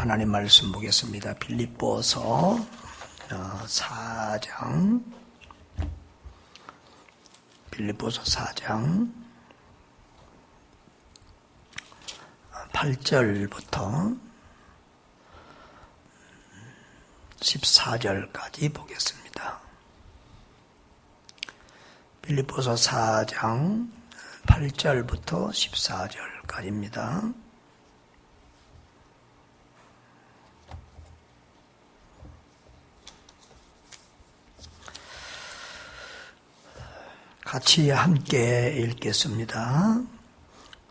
하나님 말씀 보겠습니다. 빌립보서 4장 8절부터 14절까지 보겠습니다. 빌립보서 4장 8절부터 14절까지입니다. 같이 함께 읽겠습니다.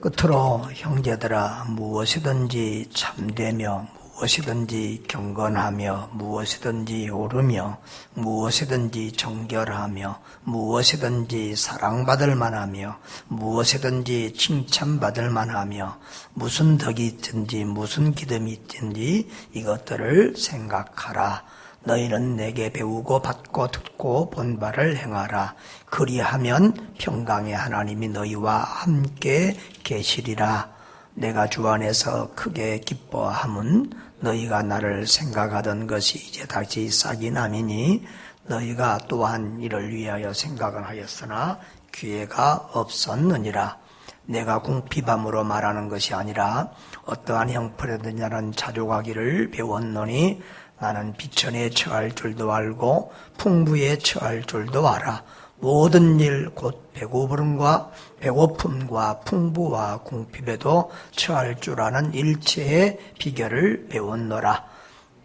끝으로 형제들아, 무엇이든지 참되며 무엇이든지 경건하며 무엇이든지 옳으며 무엇이든지 정결하며 무엇이든지 사랑받을 만하며 무엇이든지 칭찬받을 만하며 무슨 덕이 있든지 무슨 기름이 있든지 이것들을 생각하라. 너희는 내게 배우고 받고 듣고 본 바를 행하라. 그리하면 평강의 하나님이 너희와 함께 계시리라. 내가 주 안에서 크게 기뻐함은 너희가 나를 생각하던 것이 이제 다시 싹이 나미니 너희가 또한 이를 위하여 생각을 하였으나 기회가 없었느니라. 내가 궁핍함으로 말하는 것이 아니라 어떠한 형편이든 나는 자족하기를 배웠노니 나는 비천에 처할 줄도 알고 풍부에 처할 줄도 알아. 모든 일 곧 배고픔과 풍부와 궁핍에도 처할 줄 아는 일체의 비결을 배웠노라.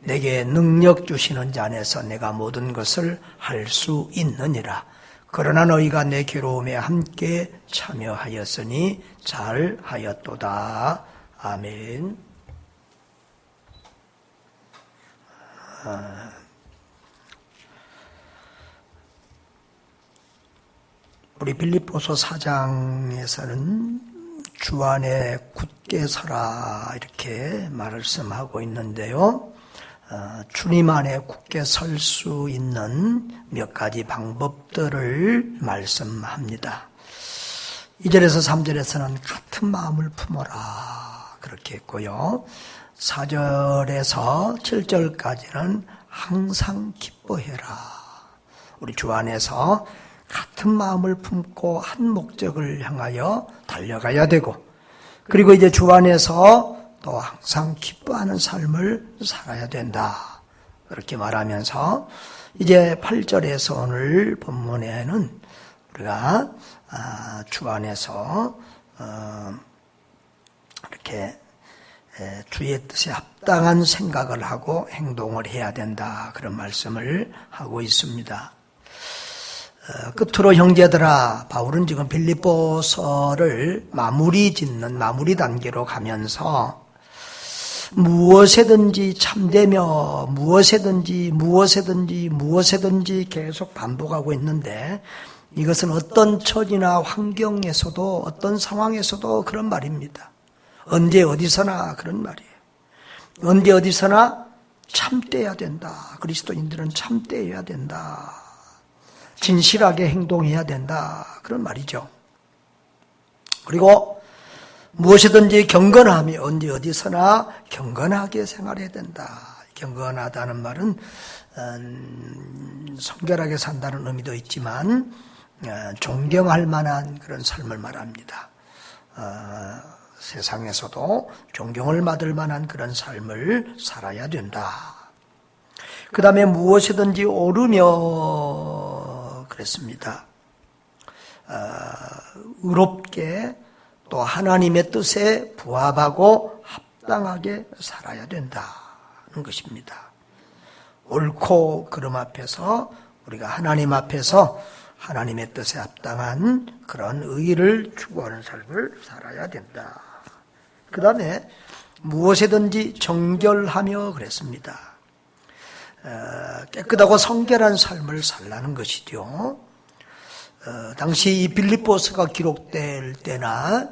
내게 능력 주시는 자 안에서 내가 모든 것을 할 수 있느니라. 그러나 너희가 내 괴로움에 함께 참여하였으니 잘하였도다. 아멘. 우리 빌립보서 4장에서는 주 안에 굳게 서라 이렇게 말씀하고 있는데요. 주님 안에 굳게 설 수 있는 몇 가지 방법들을 말씀합니다. 2절에서 3절에서는 같은 마음을 품어라 그렇게 했고요. 4절에서 7절까지는 항상 기뻐해라. 우리 주 안에서 같은 마음을 품고 한 목적을 향하여 달려가야 되고, 그리고 이제 주 안에서 또 항상 기뻐하는 삶을 살아야 된다. 그렇게 말하면서 이제 8절에서 오늘 본문에는 우리가 주 안에서 이렇게 주의 뜻에 합당한 생각을 하고 행동을 해야 된다. 그런 말씀을 하고 있습니다. 끝으로 형제들아, 바울은 지금 빌립보서를 마무리 단계로 가면서 무엇에든지 참되며 무엇에든지 계속 반복하고 있는데, 이것은 어떤 처지나 환경에서도 어떤 상황에서도 그런 말입니다. 언제 어디서나 그런 말이에요. 언제 어디서나 참되어야 된다. 그리스도인들은 참되어야 된다. 진실하게 행동해야 된다. 그런 말이죠. 그리고 무엇이든지 경건하며 언제 어디서나 경건하게 생활해야 된다. 경건하다는 말은 성결하게 산다는 의미도 있지만 존경할 만한 그런 삶을 말합니다. 세상에서도 존경을 받을 만한 그런 삶을 살아야 된다. 그 다음에 무엇이든지 옳으며 그랬습니다. 의롭게 또 하나님의 뜻에 부합하고 합당하게 살아야 된다는 것입니다. 옳고 그름 앞에서 우리가 하나님 앞에서 하나님의 뜻에 합당한 그런 의를 추구하는 삶을 살아야 된다. 그 다음에 무엇이든지 정결하며 그랬습니다. 깨끗하고 성결한 삶을 살라는 것이죠. 당시 이 빌립보서가 기록될 때나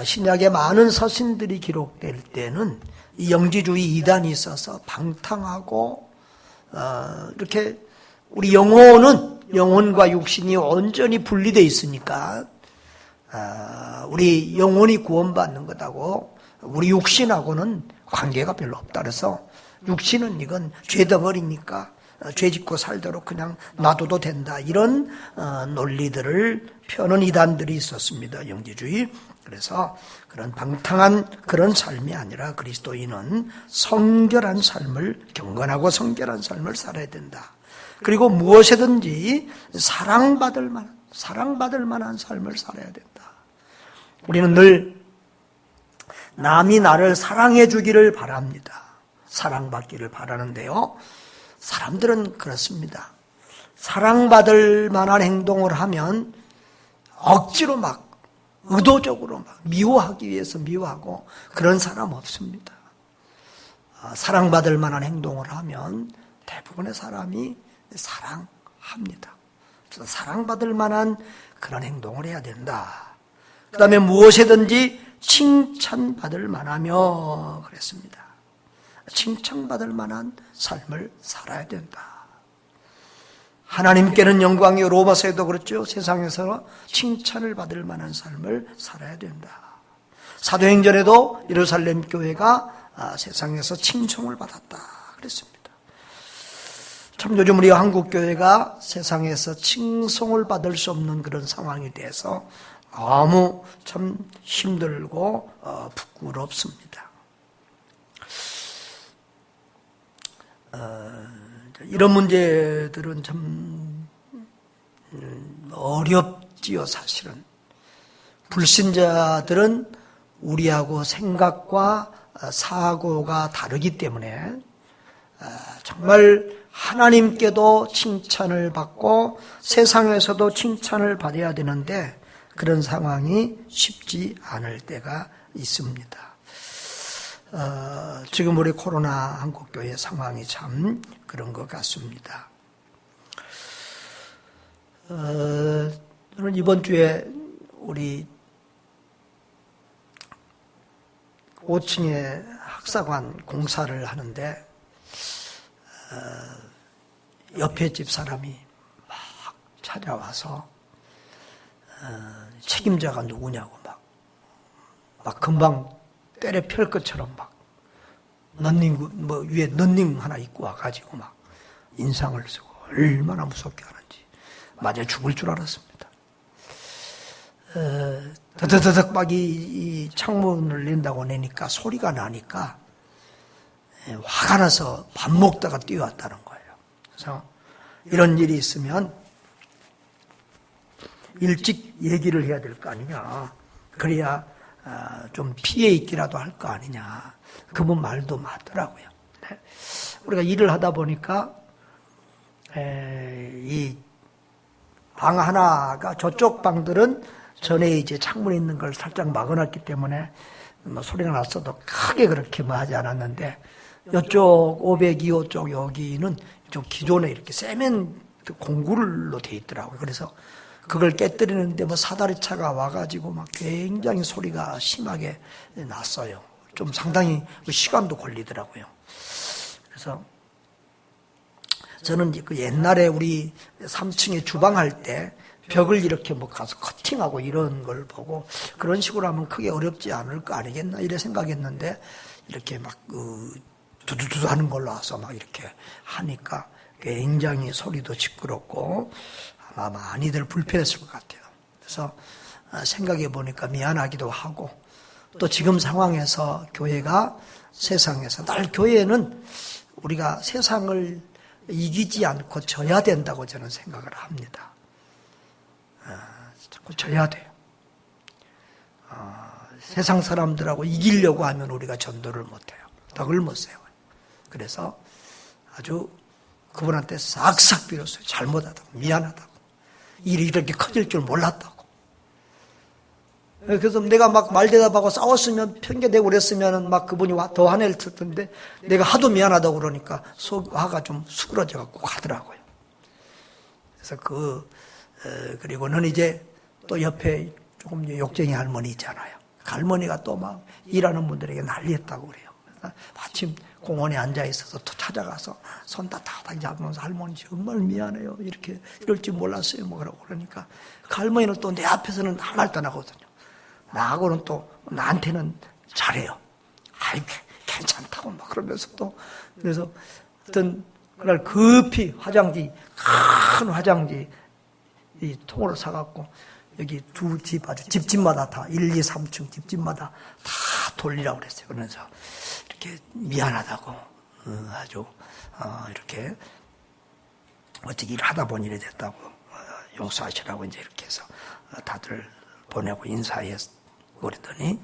신약의 많은 서신들이 기록될 때는 이 영지주의 이단이 있어서 방탕하고 이렇게 우리 영혼과 육신이 온전히 분리되어 있으니까 우리 영혼이 구원받는 것하고 우리 육신하고는 관계가 별로 없다. 그래서 육신은 이건 죄덩어리니까 죄 짓고 살도록 그냥 놔둬도 된다. 이런 논리들을 펴는 이단들이 있었습니다. 영지주의. 그래서 그런 방탕한 그런 삶이 아니라 그리스도인은 성결한 삶을, 경건하고 성결한 삶을 살아야 된다. 그리고 무엇이든지 사랑받을 만한 삶을 살아야 된다. 우리는 늘 남이 나를 사랑해 주기를 바랍니다. 사랑받기를 바라는데요. 사람들은 그렇습니다. 사랑받을 만한 행동을 하면 억지로 막 의도적으로 막 미워하기 위해서 미워하고 그런 사람 없습니다. 사랑받을 만한 행동을 하면 대부분의 사람이 사랑합니다. 그래서 사랑받을 만한 그런 행동을 해야 된다. 그 다음에 무엇이든지 칭찬받을 만하며 그랬습니다. 칭찬받을 만한 삶을 살아야 된다. 하나님께는 영광이 로마서에도 그렇죠. 세상에서 칭찬을 받을 만한 삶을 살아야 된다. 사도행전에도 예루살렘 교회가 세상에서 칭송을 받았다 그랬습니다. 참 요즘 우리 한국 교회가 세상에서 칭송을 받을 수 없는 그런 상황이 돼서 너무 참 힘들고 부끄럽습니다. 이런 문제들은 참 어렵지요, 사실은. 불신자들은 우리하고 생각과 사고가 다르기 때문에 정말 하나님께도 칭찬을 받고 세상에서도 칭찬을 받아야 되는데 그런 상황이 쉽지 않을 때가 있습니다. 지금 우리 코로나 한국교회 상황이 참 그런 것 같습니다. 저는 이번 주에 우리 5층에 학사관 공사를 하는데 옆에 집 사람이 막 찾아와서 책임자가 누구냐고 막 금방 때려 펼 것처럼 막 위에 런닝 하나 입고 와가지고 막 인상을 쓰고 얼마나 무섭게 하는지 맞아 죽을 줄 알았습니다. 더덕더덕 막 이 창문을 낸다고 내니까 소리가 나니까 화가 나서 밥 먹다가 뛰어왔다는 거예요. 그래서 이런 일이 있으면 일찍 얘기를 해야 될 거 아니냐. 그래야 좀 피해 있기라도 할 거 아니냐. 그분 말도 맞더라고요. 우리가 일을 하다 보니까 이 방 하나가 저쪽 방들은 전에 이제 창문에 있는 걸 살짝 막아놨기 때문에 뭐 소리가 났어도 크게 그렇게 하지 않았는데 이쪽 502호 쪽 여기는 좀 기존에 이렇게 세멘트 공구로 돼 있더라고요. 그래서 그걸 깨뜨리는데 뭐 사다리차가 와가지고 막 굉장히 소리가 심하게 났어요. 좀 상당히 시간도 걸리더라고요. 그래서 저는 그 옛날에 우리 3층에 주방할 때 벽을 이렇게 뭐 가서 커팅하고 이런 걸 보고 그런 식으로 하면 크게 어렵지 않을 거 아니겠나 이래 생각했는데 이렇게 막 두두두 하는 걸로 와서 막 이렇게 하니까 굉장히 소리도 시끄럽고 아마 많이들 불편했을 것 같아요. 그래서 생각해 보니까 미안하기도 하고 또 지금 상황에서 교회가 세상에서 날 교회는 우리가 세상을 이기지 않고 져야 된다고 저는 생각을 합니다. 자꾸 져야 돼요. 세상 사람들하고 이기려고 하면 우리가 전도를 못해요. 덕을 못 세워요. 그래서 아주 그분한테 싹싹 빌었어요. 잘못하다고, 미안하다고. 일이 이렇게 커질 줄 몰랐다고. 그래서 내가 막 말대답하고 싸웠으면, 핑계대고 그랬으면 막 그분이 더 화낼 텐데, 내가 하도 미안하다고 그러니까 화가 좀 수그러져갖고 가더라고요. 그래서 그리고는 이제 또 옆에 조금 욕쟁이 할머니 있잖아요. 그 할머니가 또 막 일하는 분들에게 난리했다고 그래요. 마침 공원에 앉아 있어서 또 찾아가서 손 따뜻하게 잡으면서 할머니 정말 미안해요. 이렇게 이럴 줄 몰랐어요. 뭐 그러니까 그 할머니는 또 내 앞에서는 한 말도 안 하거든요. 나하고는 또 나한테는 잘해요. 아이, 괜찮다고 막 그러면서도. 그래서 어떤 그날 급히 화장지, 큰 화장지 이 통으로 사갖고 여기 두 집 아주 집집마다 다 1, 2, 3층 집집마다 다 돌리라고 그랬어요. 그러면서 이렇게 미안하다고 아주 이렇게 어떻게 일을 하다 보니 이래 됐다고 용서하시라고 이제 이렇게 해서 다들 보내고 인사해서 그랬더니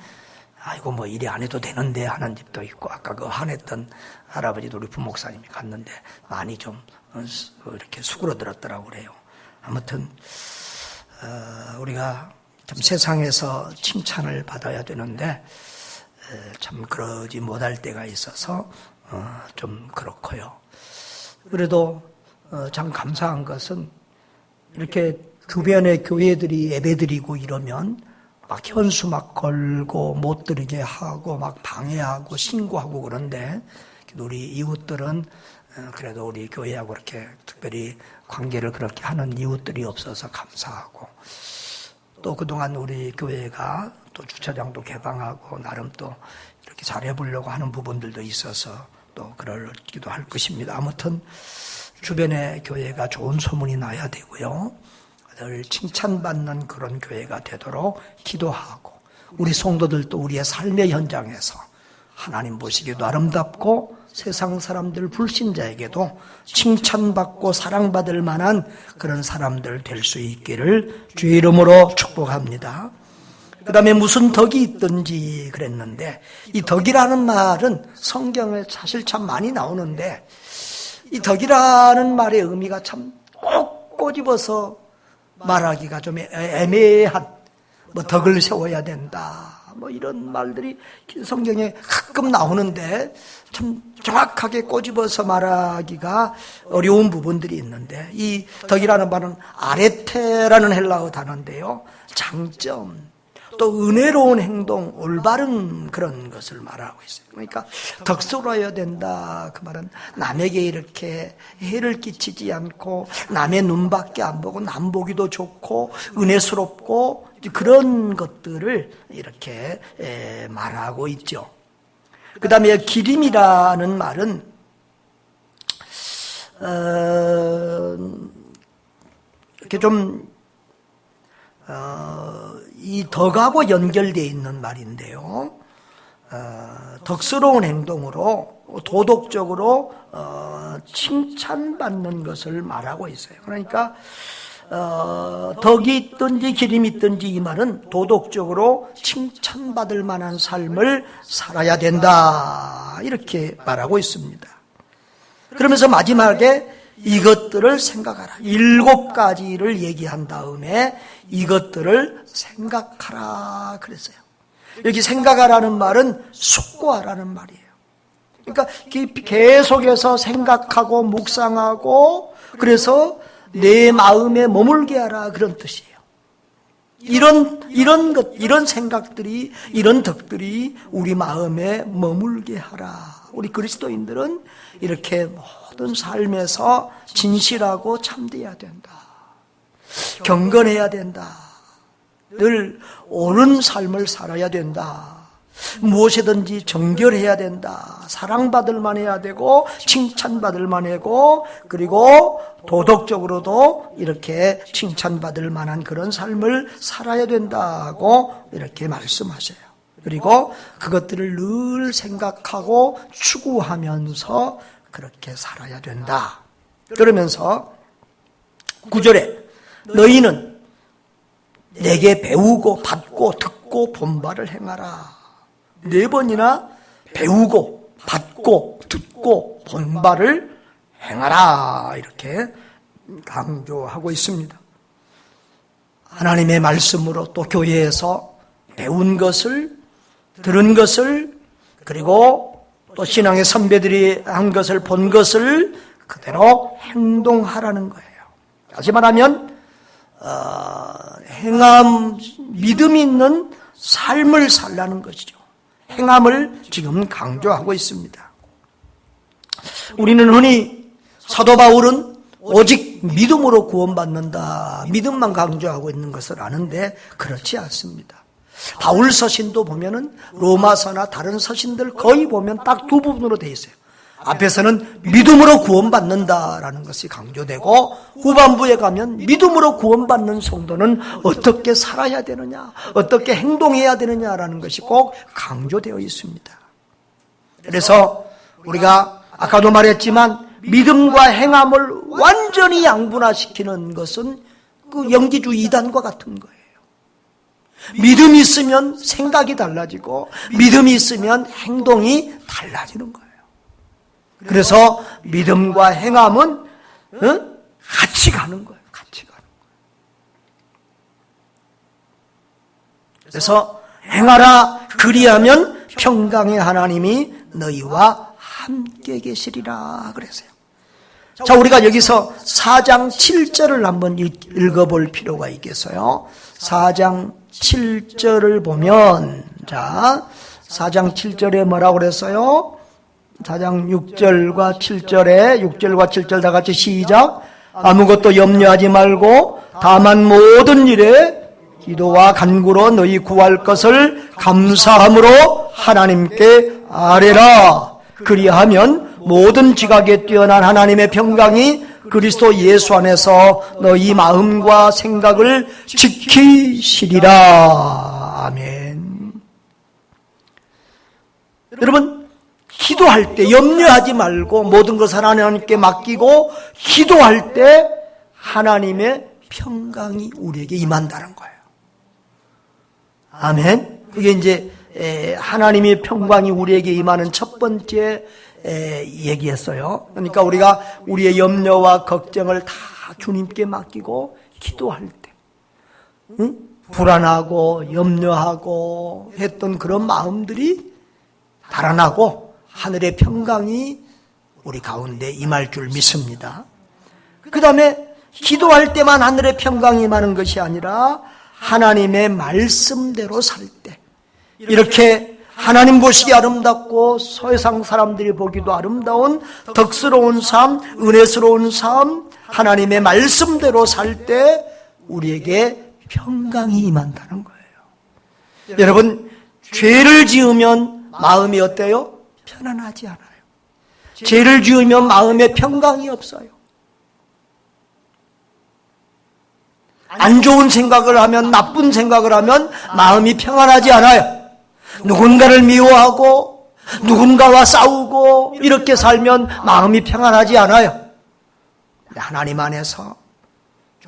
아이고 뭐 일이 안 해도 되는데 하는 집도 있고 아까 그 화냈던 할아버지도 우리 부목사님이 갔는데 많이 좀 이렇게 수그러들었더라고 그래요. 아무튼 우리가 참 세상에서 칭찬을 받아야 되는데 참 그러지 못할 때가 있어서 좀 그렇고요. 그래도 참 감사한 것은 이렇게 주변의 교회들이 예배드리고 이러면 막 현수 막 걸고 못 드리게 하고 막 방해하고 신고하고 그런데 우리 이웃들은 그래도 우리 교회하고 그렇게 특별히 관계를 그렇게 하는 이웃들이 없어서 감사하고 또 그동안 우리 교회가 또 주차장도 개방하고 나름 또 이렇게 잘해보려고 하는 부분들도 있어서 또 그러기도 할 것입니다. 아무튼 주변의 교회가 좋은 소문이 나야 되고요. 늘 칭찬받는 그런 교회가 되도록 기도하고 우리 성도들도 우리의 삶의 현장에서 하나님 보시기에도 아름답고 세상 사람들 불신자에게도 칭찬받고 사랑받을 만한 그런 사람들 될 수 있기를 주의 이름으로 축복합니다. 그 다음에 무슨 덕이 있든지 그랬는데 이 덕이라는 말은 성경에 사실 참 많이 나오는데 이 덕이라는 말의 의미가 참 꼭 꼬집어서 말하기가 좀 애매한 뭐 덕을 세워야 된다 뭐 이런 말들이 성경에 가끔 나오는데 참 정확하게 꼬집어서 말하기가 어려운 부분들이 있는데 이 덕이라는 말은 아레테라는 헬라어 단어인데요. 장점 또 은혜로운 행동, 올바른 그런 것을 말하고 있어요. 그러니까 덕스러워야 된다. 그 말은 남에게 이렇게 해를 끼치지 않고 남의 눈밖에 안 보고 남 보기도 좋고 은혜스럽고 그런 것들을 이렇게 말하고 있죠. 그 다음에 기림이라는 말은 이렇게 좀 이 덕하고 연결되어 있는 말인데요. 덕스러운 행동으로 도덕적으로 칭찬받는 것을 말하고 있어요. 그러니까 덕이 있든지 기림이 있든지 이 말은 도덕적으로 칭찬받을 만한 삶을 살아야 된다 이렇게 말하고 있습니다. 그러면서 마지막에 이것들을 생각하라. 7가지를 얘기한 다음에 이것들을 생각하라 그랬어요. 여기 생각하라는 말은 숙고하라는 말이에요. 그러니까 계속해서 생각하고 묵상하고 그래서 내 마음에 머물게 하라 그런 뜻이에요. 이런 생각들이 이런 덕들이 우리 마음에 머물게 하라. 우리 그리스도인들은 이렇게 모든 삶에서 진실하고 참돼야 된다. 경건해야 된다. 늘 옳은 삶을 살아야 된다. 무엇이든지 정결해야 된다. 사랑받을 만해야 되고 칭찬받을 만하고 그리고 도덕적으로도 이렇게 칭찬받을 만한 그런 삶을 살아야 된다고 이렇게 말씀하셔요. 그리고 그것들을 늘 생각하고 추구하면서 그렇게 살아야 된다. 그러면서 9절에 너희는 내게 배우고 받고 듣고 본바를 행하라. 4번이나 배우고 받고 듣고 본바를 행하라 이렇게 강조하고 있습니다. 하나님의 말씀으로 또 교회에서 배운 것을 들은 것을 그리고 또 신앙의 선배들이 한 것을 본 것을 그대로 행동하라는 거예요. 다시 말하면 믿음이 있는 삶을 살라는 것이죠. 행함을 지금 강조하고 있습니다. 우리는 흔히 사도 바울은 오직 믿음으로 구원받는다. 믿음만 강조하고 있는 것을 아는데 그렇지 않습니다. 바울 서신도 보면은 로마서나 다른 서신들 거의 보면 딱 두 부분으로 되어 있어요. 앞에서는 믿음으로 구원받는다라는 것이 강조되고 후반부에 가면 믿음으로 구원받는 성도는 어떻게 살아야 되느냐, 어떻게 행동해야 되느냐라는 것이 꼭 강조되어 있습니다. 그래서 우리가 아까도 말했지만 믿음과 행함을 완전히 양분화시키는 것은 그 영지주의 이단과 같은 거예요. 믿음이 있으면 생각이 달라지고 믿음이 있으면 행동이 달라지는 거예요. 그래서 믿음과 행함은 같이 가는 거예요. 같이 가는 거예요. 그래서 행하라 그리하면 평강의 하나님이 너희와 함께 계시리라 그랬어요. 자, 우리가 여기서 4장 7절을 한번 읽어볼 필요가 있겠어요. 4장 7절을 보면, 자, 4장 7절에 뭐라고 그랬어요? 4장 6절과 7절 다 같이 시작. 아무것도 염려하지 말고 다만 모든 일에 기도와 간구로 너희 구할 것을 감사함으로 하나님께 아뢰라. 그리하면 모든 지각에 뛰어난 하나님의 평강이 그리스도 예수 안에서 너희 마음과 생각을 지키시리라. 아멘. 여러분, 기도할 때 염려하지 말고 모든 것을 하나님께 맡기고 기도할 때 하나님의 평강이 우리에게 임한다는 거예요. 아멘. 그게 이제 하나님의 평강이 우리에게 임하는 첫 번째 얘기했어요. 그러니까 우리가 우리의 염려와 걱정을 다 주님께 맡기고 기도할 때 불안하고 염려하고 했던 그런 마음들이 달아나고 하늘의 평강이 우리 가운데 임할 줄 믿습니다. 그 다음에 기도할 때만 하늘의 평강이 임하는 것이 아니라 하나님의 말씀대로 살 때 이렇게 하나님 보시기 아름답고 세상 사람들이 보기도 아름다운 덕스러운 삶, 은혜스러운 삶, 하나님의 말씀대로 살 때 우리에게 평강이 임한다는 거예요. 여러분, 죄를 지으면 마음이 어때요? 편안하지 않아요. 죄를 지으면 마음에 평강이 없어요. 안 좋은 생각을 하면, 나쁜 생각을 하면 마음이 평안하지 않아요. 누군가를 미워하고 누군가와 싸우고 이렇게 살면 마음이 평안하지 않아요. 하나님 안에서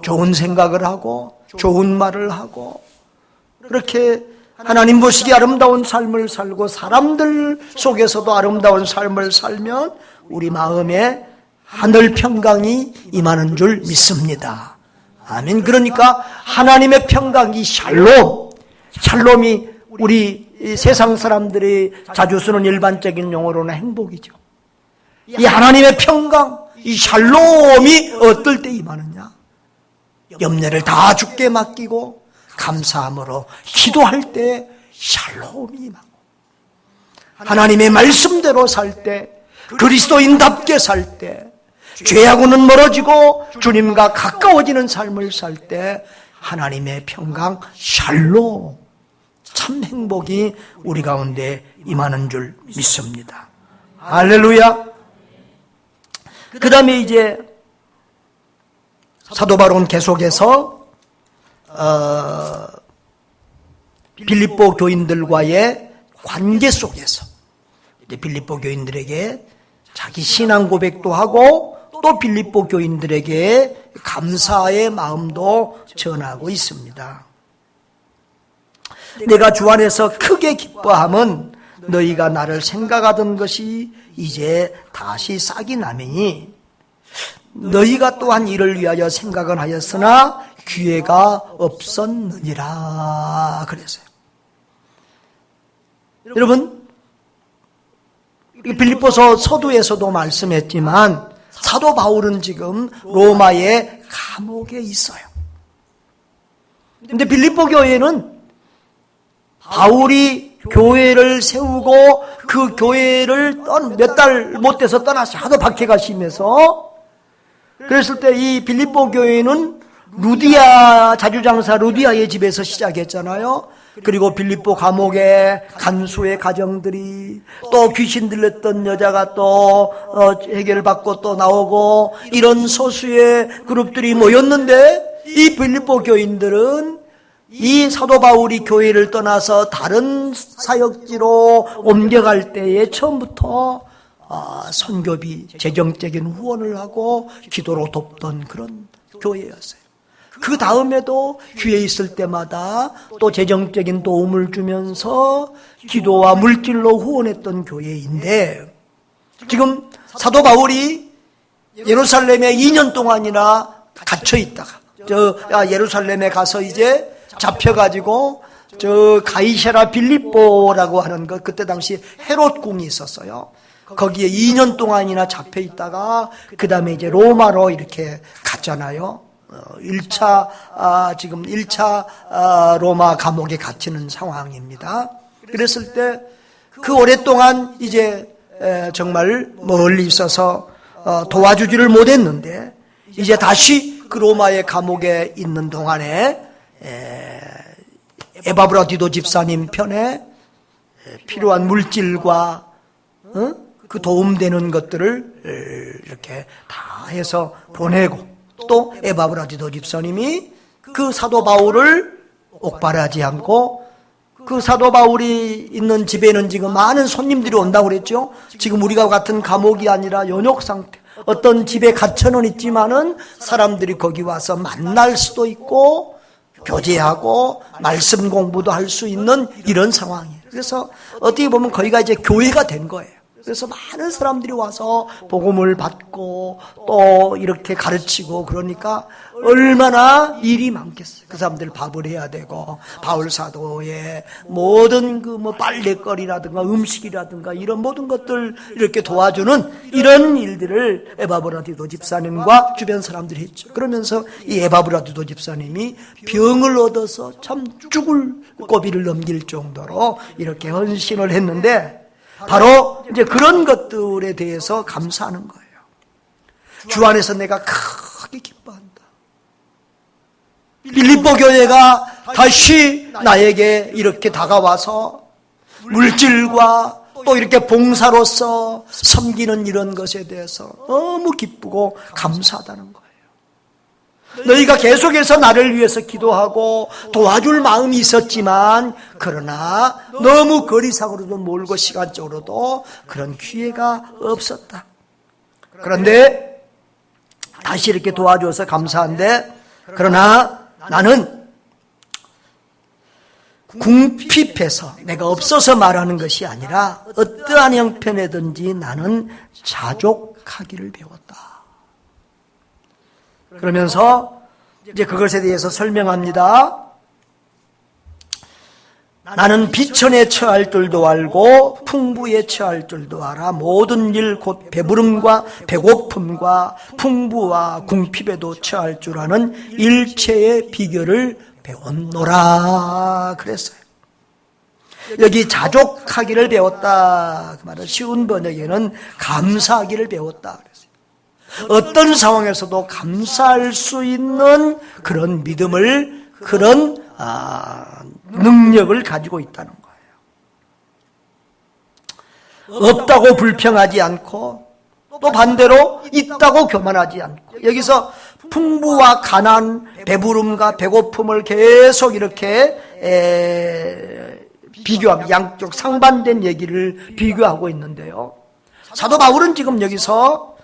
좋은 생각을 하고 좋은 말을 하고 그렇게 하나님 보시기 아름다운 삶을 살고 사람들 속에서도 아름다운 삶을 살면 우리 마음에 하늘 평강이 임하는 줄 믿습니다. 아멘. 그러니까 하나님의 평강이 샬롬이 우리 세상 사람들이 자주 쓰는 일반적인 용어로는 행복이죠. 이 하나님의 평강, 이 샬롬이 어떨 때 임하느냐? 염려를 다 주께 맡기고 감사함으로 기도할 때 샬롬이 임하고 하나님의 말씀대로 살 때, 그리스도인답게 살 때, 죄하고는 멀어지고 주님과 가까워지는 삶을 살 때 하나님의 평강 샬롬, 참 행복이 우리 가운데 임하는 줄 믿습니다. 할렐루야. 그 다음에 이제 사도 바울은 계속해서 빌립보 교인들과의 관계 속에서 빌립보 교인들에게 자기 신앙 고백도 하고 또 빌립보 교인들에게 감사의 마음도 전하고 있습니다. 내가 주 안에서 크게 기뻐함은 너희가 나를 생각하던 것이 이제 다시 싹이 나매니 너희가 또한 이를 위하여 생각은 하였으나 기회가 없었느니라 그랬어요. 여러분, 빌립보서 서두에서도 말씀했지만 사도 바울은 지금 로마의 감옥에 있어요. 그런데 빌립보 교회는 바울이 교회를 세우고 그 교회를 몇 달 못 돼서 떠나서 하도 박해가시면서 그랬을 때 이 빌립보 교회는 루디아 자주장사 루디아의 집에서 시작했잖아요. 그리고 빌립보 감옥에 간수의 가정들이, 또 귀신 들렸던 여자가 또 해결받고 또 나오고, 이런 소수의 그룹들이 모였는데, 이 빌립보 교인들은 이 사도 바울이 교회를 떠나서 다른 사역지로 옮겨갈 때에 처음부터 선교비, 재정적인 후원을 하고 기도로 돕던 그런 교회였어요. 그 다음에도 귀에 있을 때마다 또 재정적인 도움을 주면서 기도와 물질로 후원했던 교회인데, 지금 사도 바울이 예루살렘에 2년 동안이나 갇혀 있다가 예루살렘에 가서 이제 잡혀가지고 가이사랴 빌립보라고 하는 것, 그때 당시 헤롯 궁이 있었어요. 거기에 2년 동안이나 잡혀 있다가 그 다음에 이제 로마로 이렇게 갔잖아요. 1차 로마 감옥에 갇히는 상황입니다. 그랬을 때 그 오랫동안 이제 정말 멀리 있어서 도와주지를 못했는데, 이제 다시 그 로마의 감옥에 있는 동안에 에바브라디도 집사님 편에 필요한 물질과 그 도움되는 것들을 이렇게 다 해서 보내고, 또 에바브라디도 집사님이 그 사도 바울을 옥발하지 않고, 그 사도 바울이 있는 집에는 지금 많은 손님들이 온다고 그랬죠. 지금 우리가 같은 감옥이 아니라 연옥 상태, 어떤 집에 갇혀는 있지만은 사람들이 거기 와서 만날 수도 있고 교제하고 말씀 공부도 할 수 있는 이런 상황이에요. 그래서 어떻게 보면 거기가 이제 교회가 된 거예요. 그래서 많은 사람들이 와서 복음을 받고 또 이렇게 가르치고, 그러니까 얼마나 일이 많겠어요. 그 사람들 밥을 해야 되고, 바울 사도의 모든 그 빨래거리라든가 음식이라든가 이런 모든 것들 이렇게 도와주는 이런 일들을 에바브라디도 집사님과 주변 사람들이 했죠. 그러면서 이 에바브라디도 집사님이 병을 얻어서 참 죽을 고비를 넘길 정도로 이렇게 헌신을 했는데, 바로 이제 그런 것들에 대해서 감사하는 거예요. 주 안에서 내가 크게 기뻐한다. 빌립보 교회가 다시 나에게 이렇게 다가와서 물질과 또 이렇게 봉사로서 섬기는 이런 것에 대해서 너무 기쁘고 감사하다는 거예요. 너희가 계속해서 나를 위해서 기도하고 도와줄 마음이 있었지만, 그러나 너무 거리상으로도 멀고 시간적으로도 그런 기회가 없었다. 그런데 다시 이렇게 도와줘서 감사한데, 그러나 나는 궁핍해서 내가 없어서 말하는 것이 아니라 어떠한 형편이든지 나는 자족하기를 배웠다. 그러면서 이제 그것에 대해서 설명합니다. 나는 비천에 처할 줄도 알고 풍부에 처할 줄도 알아. 모든 일 곧 배부름과 배고픔과 풍부와 궁핍에도 처할 줄 아는 일체의 비결을 배웠노라 그랬어요. 여기 자족하기를 배웠다, 그 말은 쉬운 번역에는 감사하기를 배웠다 그랬어요. 어떤 상황에서도 감사할 수 있는 그런 믿음을, 그런 능력을 가지고 있다는 거예요. 없다고 불평하지 않고, 또 반대로 있다고 교만하지 않고, 여기서 풍부와 가난, 배부름과 배고픔을 계속 이렇게 비교하고, 양쪽 상반된 얘기를 비교하고 있는데요. 사도 바울은 지금 여기서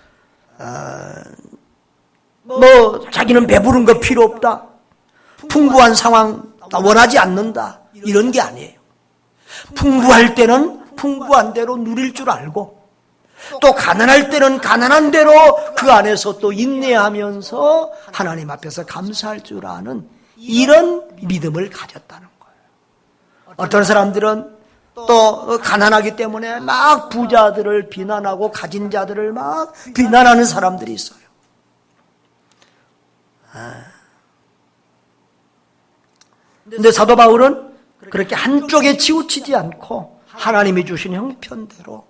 자기는 배부른 거 필요 없다, 풍부한 상황 나 원하지 않는다, 이런 게 아니에요. 풍부할 때는 풍부한 대로 누릴 줄 알고, 또 가난할 때는 가난한 대로 그 안에서 또 인내하면서 하나님 앞에서 감사할 줄 아는 이런 믿음을 가졌다는 거예요. 어떤 사람들은 또 가난하기 때문에 막 부자들을 비난하고 가진 자들을 막 비난하는 사람들이 있어요. 근데 사도 바울은 그렇게 한쪽에 치우치지 않고 하나님이 주신 형편대로,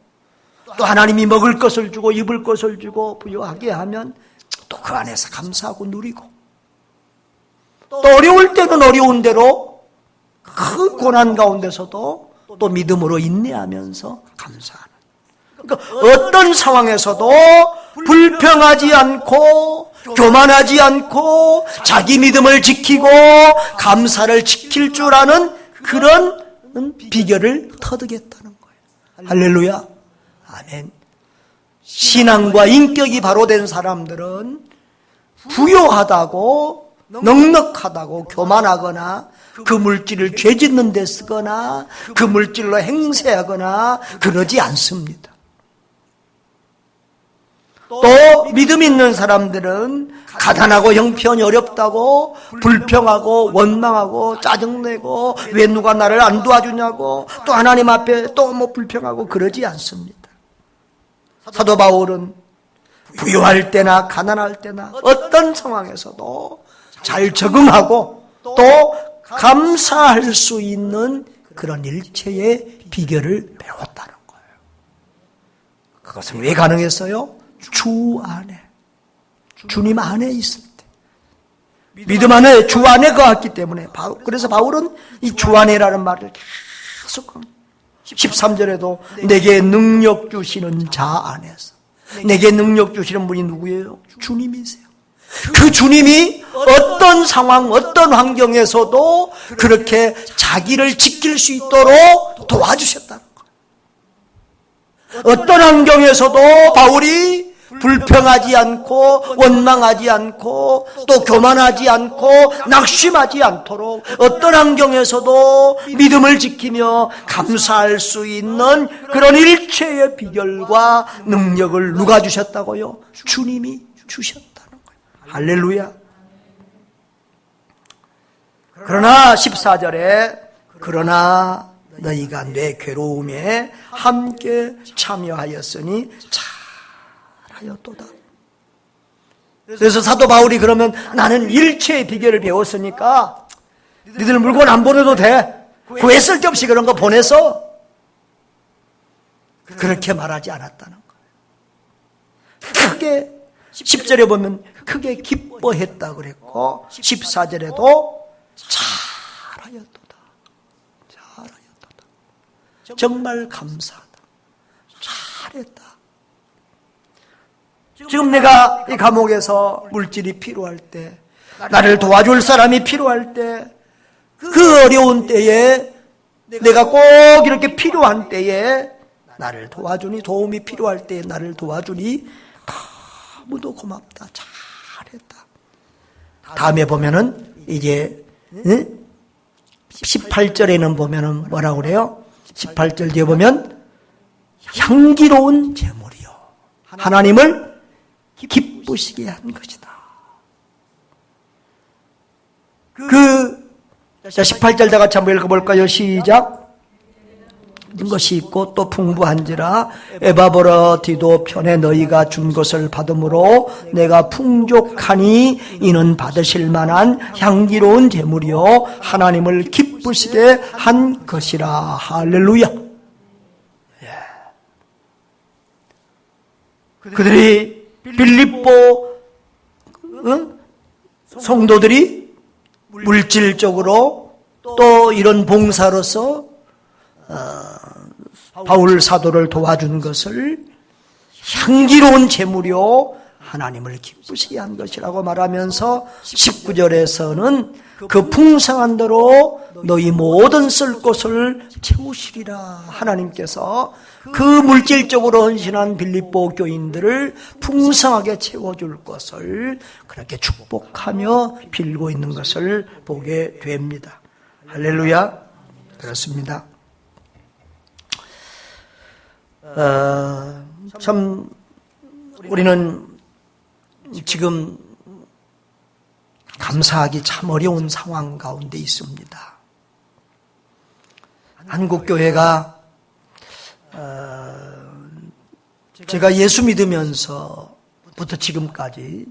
또 하나님이 먹을 것을 주고 입을 것을 주고 부유하게 하면 또 그 안에서 감사하고 누리고, 또 어려울 때는 어려운 대로 그 고난 가운데서도 또 믿음으로 인내하면서 감사하는. 그러니까 어떤 상황에서도 불평하지 않고 교만하지 않고 자기 믿음을 지키고 감사를 지킬 줄 아는 그런 비결을 터득했다는 거예요. 할렐루야. 아멘. 신앙과 인격이 바로 된 사람들은 부요하다고 넉넉하다고 교만하거나 그 물질을 죄짓는 데 쓰거나 그 물질로 행세하거나 그러지 않습니다. 또 믿음 있는 사람들은 가난하고 형편이 어렵다고 불평하고 원망하고 짜증내고 왜 누가 나를 안 도와주냐고 또 하나님 앞에 또 뭐 불평하고 그러지 않습니다. 사도 바울은 부유할 때나 가난할 때나 어떤 상황에서도 잘 적응하고 또 감사할 수 있는 그런 일체의 비결을 배웠다는 거예요. 그것은 왜 가능했어요? 주 안에, 주님 안에 있을 때, 믿음 안에 주 안에 거했기 때문에. 그래서 바울은 이 주 안에라는 말을 계속 13절에도 내게 능력 주시는 자 안에서. 내게 능력 주시는 분이 누구예요? 주님이세요. 그 주님이 어떤 상황, 어떤 환경에서도 그렇게 자기를 지킬 수 있도록 도와주셨다는 거예요. 어떤 환경에서도 바울이 불평하지 않고 원망하지 않고 또 교만하지 않고 낙심하지 않도록 어떤 환경에서도 믿음을 지키며 감사할 수 있는 그런 일체의 비결과 능력을 누가 주셨다고요? 주님이 주셨다는 거예요. 할렐루야. 그러나 14절에 그러나 너희가 내 괴로움에 함께 참여하였으니 잘하였도다. 그래서 사도 바울이 그러면 나는 일체의 비결을 배웠으니까 니들 물건 안 보내도 돼. 왜 쓸데없이 그런 거 보내서? 그렇게 말하지 않았다는 거예요. 크게 10절에 보면 크게 기뻐했다 그랬고 14절에도 잘하였도다. 잘하였도다. 정말 감사하다. 잘했다. 지금 내가 이 감옥에서 물질이 필요할 때, 나를 도와줄 사람이 필요할 때, 그 어려운 때에 내가 꼭 이렇게 필요한 때에 나를 도와주니, 도움이 필요할 때에 나를 도와주니 너무도 고맙다. 잘했다. 다음에 보면은 이제 18절에는 보면은 뭐라고 그래요? 18절 뒤에 보면 향기로운 제물이요 하나님을 기쁘시게 한 것이다. 18절 다 같이 한번 읽어볼까요? 시작. 것이 있고 또 풍부한지라 에바브라디도 편에 너희가 준 것을 받음으로 내가 풍족하니 이는 받으실 만한 향기로운 제물이요 하나님을 기쁘시게 한 것이라. 할렐루야. 그들이 빌립보 성도들이 물질적으로 또 이런 봉사로서 바울 사도를 도와준 것을 향기로운 제물이요 하나님을 기쁘시게 한 것이라고 말하면서 19절에서는 그 풍성한 대로 너희 모든 쓸 것을 채우시리라. 하나님께서 그 물질적으로 헌신한 빌립보 교인들을 풍성하게 채워줄 것을 그렇게 축복하며 빌고 있는 것을 보게 됩니다. 할렐루야. 그렇습니다. 참 우리는 지금 감사하기 참 어려운 상황 가운데 있습니다. 한국교회가 제가 예수 믿으면서부터 지금까지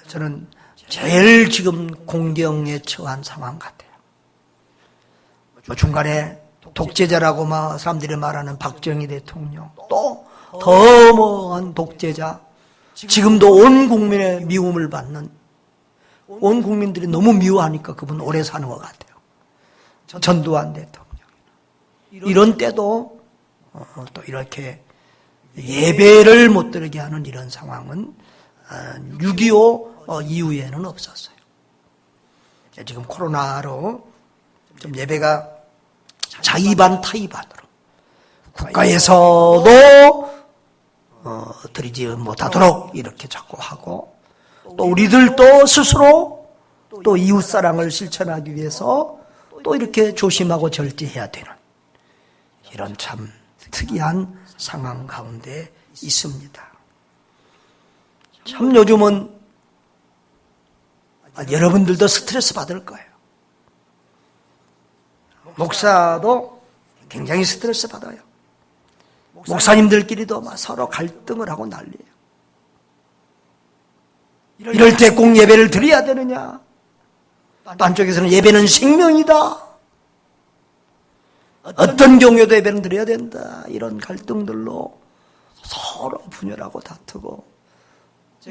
저는 제일 지금 공경에 처한 상황 같아요. 중간에 독재자라고 막 사람들이 말하는 박정희 대통령, 또 더 뭐한 독재자, 지금도 온 국민의 미움을 받는, 온 국민들이 너무 미워하니까 그분 오래 사는 것 같아요. 전두환 대통령 이런 때도 또 이렇게 예배를 못 드리게 하는 이런 상황은 6.25 이후에는 없었어요. 지금 코로나로 좀 예배가 자의반 타의반으로 국가에서도 드리지 못하도록 이렇게 자꾸 하고, 또 우리들도 스스로 또 이웃사랑을 실천하기 위해서 또 이렇게 조심하고 절제해야 되는 이런 참 특이한 상황 가운데 있습니다. 참 요즘은 여러분들도 스트레스 받을 거예요. 목사도 굉장히 스트레스 받아요. 목사님들끼리도 막 서로 갈등을 하고 난리예요. 이럴 때 꼭 예배를 드려야 되느냐? 또 한쪽에서는 예배는 생명이다. 어떤 경우에도 예배는 드려야 된다. 이런 갈등들로 서로 분열하고 다투고,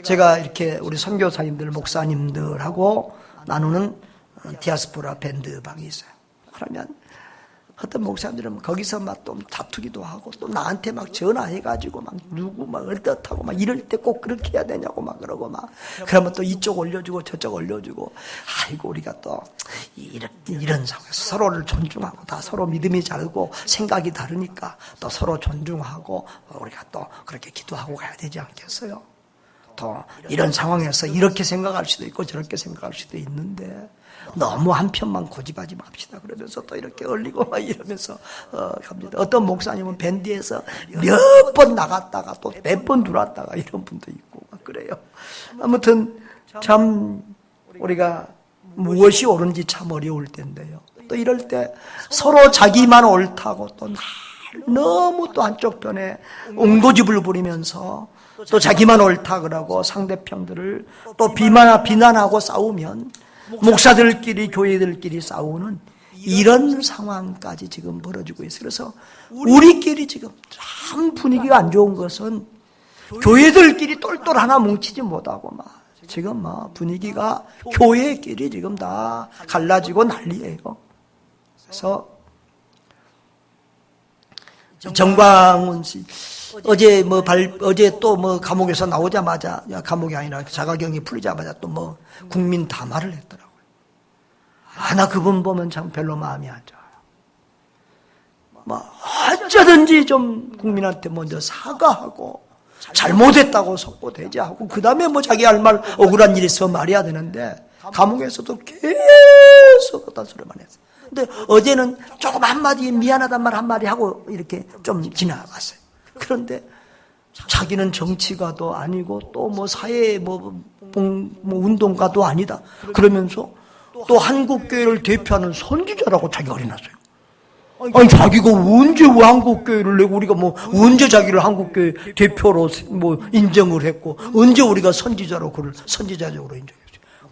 제가 이렇게 우리 선교사님들, 목사님들하고 나누는 디아스포라 밴드 방이 있어요. 그러면 어떤 목사님들은 거기서 막 또 다투기도 하고, 또 나한테 막 전화해가지고 막 누구 막 얼뜻하고 막 이럴 때 꼭 그렇게 해야 되냐고 막 그러고 막, 그러면 또 이쪽 올려주고 저쪽 올려주고, 아이고 우리가 또 이런 상황에서 서로를 존중하고, 다 서로 믿음이 다르고 생각이 다르니까 또 서로 존중하고 우리가 또 그렇게 기도하고 가야 되지 않겠어요? 또 이런 상황에서 이렇게 생각할 수도 있고 저렇게 생각할 수도 있는데, 너무 한편만 고집하지 맙시다. 그러면서 또 이렇게 얼리고 막 이러면서 갑니다. 어떤 목사님은 밴드에서 몇 번 나갔다가 또 몇 번 들어왔다가 이런 분도 있고 막 그래요. 아무튼 참 우리가 무엇이 옳은지 참 어려울 텐데요. 또 이럴 때 서로 자기만 옳다고 또 너무 또 한쪽 편에 옹고집을 부리면서 또 자기만 옳다 그러고 상대편들을 또 비난하고 싸우면, 목사들끼리 교회들끼리 싸우는 이런 상황까지 지금 벌어지고 있어요. 그래서 우리끼리 지금 참 분위기가 안 좋은 것은 교회들끼리 똘똘 하나 뭉치지 못하고 막 지금 막 분위기가 교회끼리 지금 다 갈라지고 난리예요. 그래서 정광훈 씨 어제 또 감옥에서 나오자마자, 감옥이 아니라 자가격리 풀리자마자 또 국민 담화를 했더라고요. 나 그분 보면 참 별로 마음이 안 좋아요. 어쩌든지 좀 국민한테 먼저 사과하고 잘못했다고 속고 대지하고, 그 다음에 자기 할 말, 억울한 일이 있으면 말해야 되는데, 감옥에서도 계속 어떤 소리만 했어요. 근데 어제는 조금 한마디, 미안하단 말 한마디 하고 이렇게 좀 지나갔어요. 그런데 자기는 정치가도 아니고 또 사회 운동가도 아니다 그러면서 또 한국교회를 대표하는 선지자라고 자기가 어린났어요. 아니 자기가 언제 한국교회를 내고, 우리가 언제 자기를 한국교회 대표로 인정을 했고, 언제 우리가 선지자로 그를 선지자적으로 인정했어요.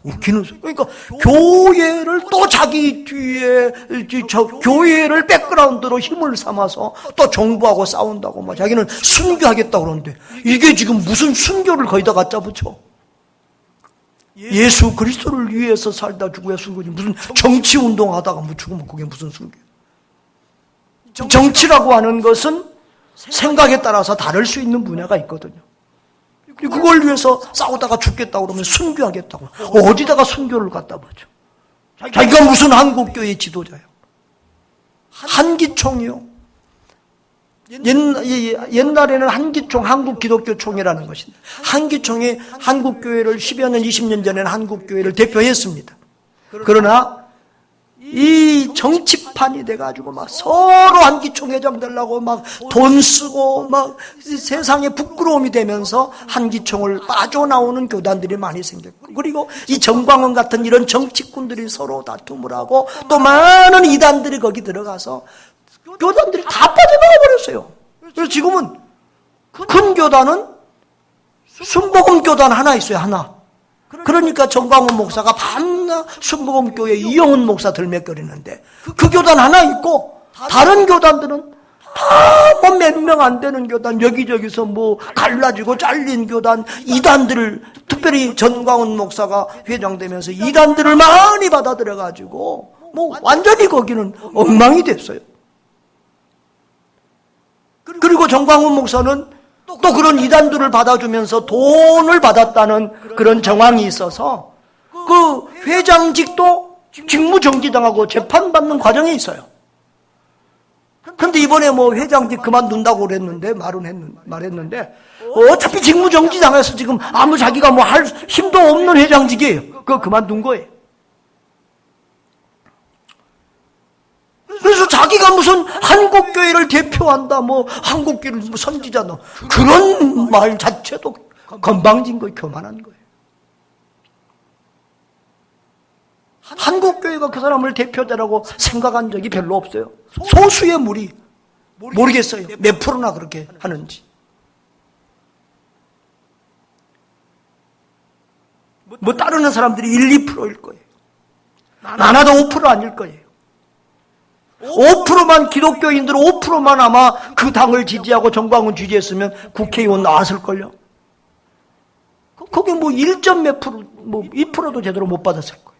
웃기는 소리. 그러니까 교회를 또 자기 뒤에 교회를 백그라운드로 힘을 삼아서 또 정부하고 싸운다고 자기는 순교하겠다고 그러는데, 이게 지금 무슨 순교를 거기다 갖다 붙여? 예수 그리스도를 위해서 살다 죽어야 순교지, 무슨 정치 운동하다가 죽으면 그게 무슨 순교예요? 정치라고 하는 것은 생각에 따라서 다를 수 있는 분야가 있거든요. 그걸 위해서 싸우다가 죽겠다고 그러면 순교하겠다고. 어디다가 순교를 갖다 붙여? 자기가 무슨 한국교회 지도자예요? 한기총이요. 옛날에는 한기총, 한국기독교총이라는 것인데, 한기총이 한국교회를 10여 년, 20년 전에는 한국교회를 대표했습니다. 그러나 이 정치판이 돼가지고 서로 한기총 회장 되려고 돈 쓰고 세상에 부끄러움이 되면서 한기총을 빠져나오는 교단들이 많이 생겼고, 그리고 이 정광훈 같은 이런 정치꾼들이 서로 다툼을 하고, 또 많은 이단들이 거기 들어가서 교단들이 다 빠져나가 버렸어요. 그래서 지금은 큰 교단은 순복음교단 하나 있어요, 하나. 그러니까 정광훈 목사가 밤낮 순복음교회 이영훈 목사 들맥거리는데, 그 교단 하나 있고 다른 교단들은 다 몇 명 안 되는 교단, 여기저기서 갈라지고 잘린 교단, 이단들을, 특별히 정광훈 목사가 회장되면서 이단들을 많이 받아들여가지고 완전히 거기는 엉망이 됐어요. 그리고 정광훈 목사는 또 그런 이단들을 받아주면서 돈을 받았다는 그런 정황이 있어서 그 회장직도 직무정지당하고 재판받는 과정에 있어요. 그런데 이번에 회장직 그만둔다고 그랬는데, 말했는데, 어차피 직무정지당해서 지금 아무 자기가 할 힘도 없는 회장직이에요. 그거 그만둔 거예요. 그래서 자기가 무슨 한국교회를 대표한다, 한국교회를 선지자다, 그런 말 자체도 건방진 거예요. 교만한 거예요. 한국교회가 그 사람을 대표자라고 생각한 적이 별로 없어요. 소수의 무리. 모르겠어요. 몇 프로나 그렇게 하는지. 따르는 사람들이 1, 2%일 거예요. 많아도 5% 아닐 거예요. 5%만 기독교인들 5%만 아마 그 당을 지지하고 정광훈 지지했으면 국회의원 나왔을걸요. 거기 1점 몇 프로, 2%도 제대로 못 받았을 거예요.